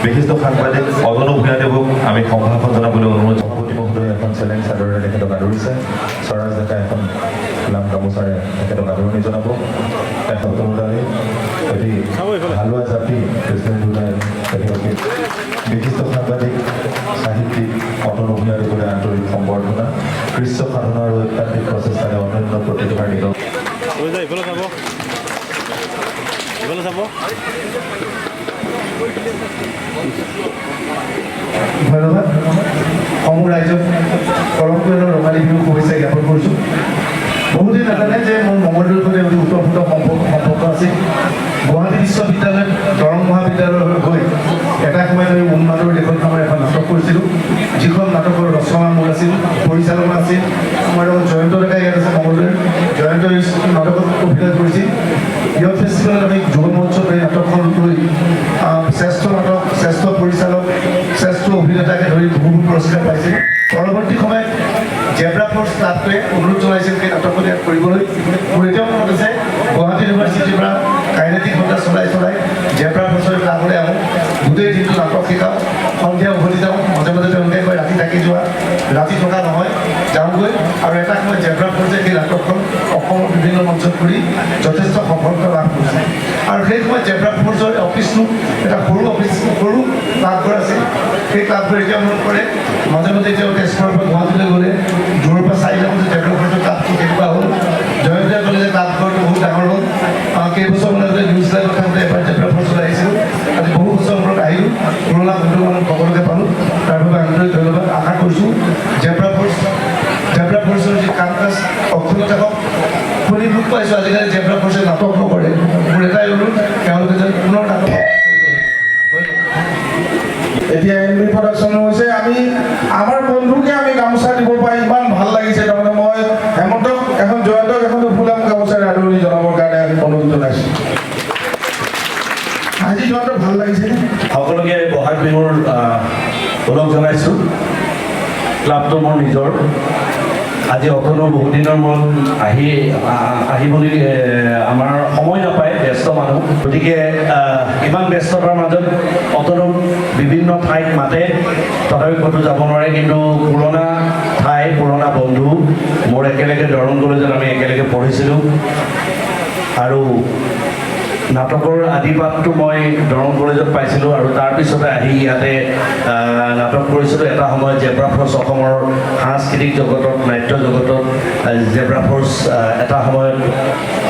বিশিষ্ট সাংবাদিক অতনু ভূঞাদেৱক আমি সম্ভাষণ জনাবলৈ অনুৰোধ। সভাপতি মহোদয়ে এখন চেলেঞ্জ চাদৰেৰে তেখেতক আদৰিছে। স্বৰাজ ডেকা এখন লাম গামোচাৰে তেখেতক আদৰণি জনাব। অতনুদালে অতি হালোৱা জাতি প্ৰেচিডেণ্ট দুদায় তেখেতকে বিশিষ্ট সাংবাদিক সাহিত্যিক অতনু ভূঞাদেৱলৈ আন্তৰিক সম্বৰ্ধনা। কৃষ্ণ সাধনা আৰু অত্যাধিক প্ৰচেষ্টাৰে অন্যান্য প্ৰতিভাৰ নিগম ধন্যবাদ। সমূহ ৰাইজক পৰম্পৰা ৰঙালী বিহু শুভেচ্ছা জ্ঞাপন কৰিছোঁ। বহুদিন নাজানে যে মোৰ মঙলদৈৰ সৈতে অতি ওতঃপ্ৰোত সম্পৰ্ক আছিল। গুৱাহাটী বিশ্ববিদ্যালয়ত দৰং মহাবিদ্যালয়ৰ হৈ এটা সময়ত আমি উন্মাদৰ লেখন নামৰ এখন নাটক কৰিছিলোঁ, যিখন নাটকৰ ৰচনা মোৰ আছিল, পৰিচালনা আছিল আমাৰ লগত জয়ন্ত ডেকা ইয়াত আছে মঙলদৈৰ। জয়ন্ত নাটকত অভিনয় কৰিছিল। ইয়থ ফেষ্টিভেলত আমি যুৱ মঞ্চত এই নাটকখন লৈ শ্ৰেষ্ঠ নাটক, শ্ৰেষ্ঠ পৰিচালক, শ্ৰেষ্ঠ অভিনেতাকে ধৰি বহু পুৰস্কাৰ পাইছিল। পৰৱৰ্তী সময়ত জেব্ৰা ফ'ৰ্চ ক্লাবটোৱে অনুৰোধ জনাইছিল সেই নাটকখন ইয়াত কৰিবলৈ। মোৰ এতিয়াও মনত আছে, গুৱাহাটী ইউনিভাৰ্চিটিৰ পৰা কাইনেটিক সন্ধ্যা চলাই জেব্ৰা ফ'ৰ্চৰ ক্লাবলৈ আহোঁ, গোটেই দিনটো নাটক শিকাওঁ, সন্ধিয়া উভতি যাওঁ। মাজে মাজে তেওঁলোকে কয় ৰাতি থাকি যোৱা, ৰাতি থকা নহয়, যাওঁগৈ। আৰু এটা সময়ত জেব্ৰা ফ'ৰ্চে সেই নাটকখন অসমৰ বিভিন্ন মঞ্চত কৰি যথেষ্ট সফলতা লাভ কৰিছে। আৰু সেই সময়ত জেব্ৰা ফ'ৰ্চৰ অফিচটো এটা সৰু ক্লাবঘৰ আছিল। সেই ক্লাবঘৰ এতিয়া মনত পৰে। মাজে মাজে তেওঁ তেজপুৰৰ পৰা গুৱাহাটীলৈ গ'লে দূৰৰ পৰা চাই থাকোঁ যে জেব্ৰা ফ'ৰ্চৰ ক্লাবটো কেনেকুৱা হ'ল। জয়ন্তীয়ে ক'লে যে ক্লাবঘৰটো বহুত ডাঙৰ হ'ল। কেইবছৰ মানতে নিউজ লাইভত থাকোঁতে এবাৰ জেব্ৰা ফ'ৰ্চলৈ আহিছিলোঁ। আজি বহু বছৰ মূৰত আহিলোঁ, পুৰণা বন্ধুবান্ধৱ সকলোকে পালোঁ। তাৰ বাবে আন্তৰিক ধন্যবাদ। আশা কৰিছোঁ জেব্ৰা ফ'ৰ্চৰ যি কাম কাজ অক্ষুণ্ণ থাকক। শুনি দুখ পাইছোঁ আজিকালি জেব্ৰা ফ'ৰ্চে নাটক নকৰে। মোৰ এটাই অনুৰোধ, তেওঁলোকে যেন পুনৰ নাটক। এতিয়া এমবি প্ৰডাকশ্যন হৈছে, আমি আমাৰ বন্ধুকে আমি গামোচা দিব পাই ইমান ভাল লাগিছে। তাৰমানে মই হেমন্তক এখন জয়ন্তক এখন ফুলাম গামোচাৰে আদৰণি জনাবৰ কাৰণে অনুৰোধ জনাইছোঁ। আজি জয়ন্তক ভাল লাগিছে। সকলোকে বহাগ বিহুৰ ওলগ জনাইছোঁ। ক্লাবটো মোৰ নিজৰ। আজি অতনু বহুদিনৰ মূৰত আহিবলৈ আমাৰ সময় নাপায়, ব্যস্ত মানুহ। গতিকে ইমান ব্যস্ততাৰ মাজত অতনুক বিভিন্ন ঠাইত মাতে, তথাপি ক'তো যাব নোৱাৰে। কিন্তু পুৰণা ঠাই, পুৰণা বন্ধু, মোৰ একেলগে দৰং কলেজত আমি একেলগে পঢ়িছিলোঁ। আৰু নাটকৰ আদিপাতটো মই দৰং কলেজত পাইছিলোঁ আৰু তাৰপিছতে আহি ইয়াতে নাটক কৰিছিলোঁ। এটা সময়ত জেব্ৰা ফ'ৰ্চ অসমৰ সাংস্কৃতিক জগতত, নাট্য জগতত জেব্ৰা ফ'ৰ্চ এটা সময়ত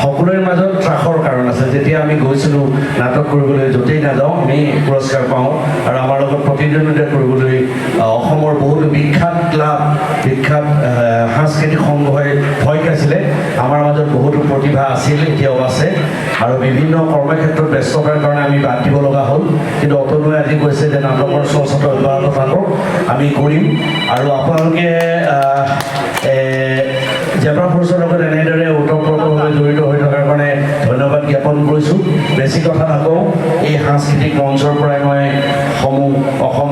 সকলোৰে মাজত ত্ৰাসৰ কাৰণ আছে। যেতিয়া আমি গৈছিলোঁ নাটক কৰিবলৈ, য'তেই নাযাওঁ আমি পুৰস্কাৰ পাওঁ। আৰু আমাৰ লগত প্ৰতিদ্বন্দ্বিতা কৰিবলৈ অসমৰ বহুতো বিখ্যাত ক্লাব, বিখ্যাত সাংস্কৃতিক সংঘই ভয় খাইছিলে। আমাৰ মাজত বহুতো প্ৰতিভা আছিল, এতিয়াও আছে। আৰু বিভিন্ন কৰ্মক্ষেত্ৰত ব্যস্ততাৰ কাৰণে আমি বাদ দিব লগা হ'ল। কিন্তু অতনুৱে আজি কৈছে যে নাটকৰ চৰ্চাটো অব্যাহত থাকক, আমি কৰিম। আৰু আপোনালোকে জেব্ৰা ফ'ৰ্চৰ লগত এনেদৰে ওতঃপ্ৰোতভাৱে জড়িত হৈ থকাৰ কাৰণে ধন্যবাদ জ্ঞাপন কৰিছোঁ। বেছি কথা নকওঁ, এই সাংস্কৃতিক মঞ্চৰ পৰাই মই অসম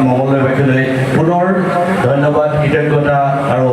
মঙলদৈবাসীলৈ পুনৰ ধন্যবাদ, কৃতজ্ঞতা আৰু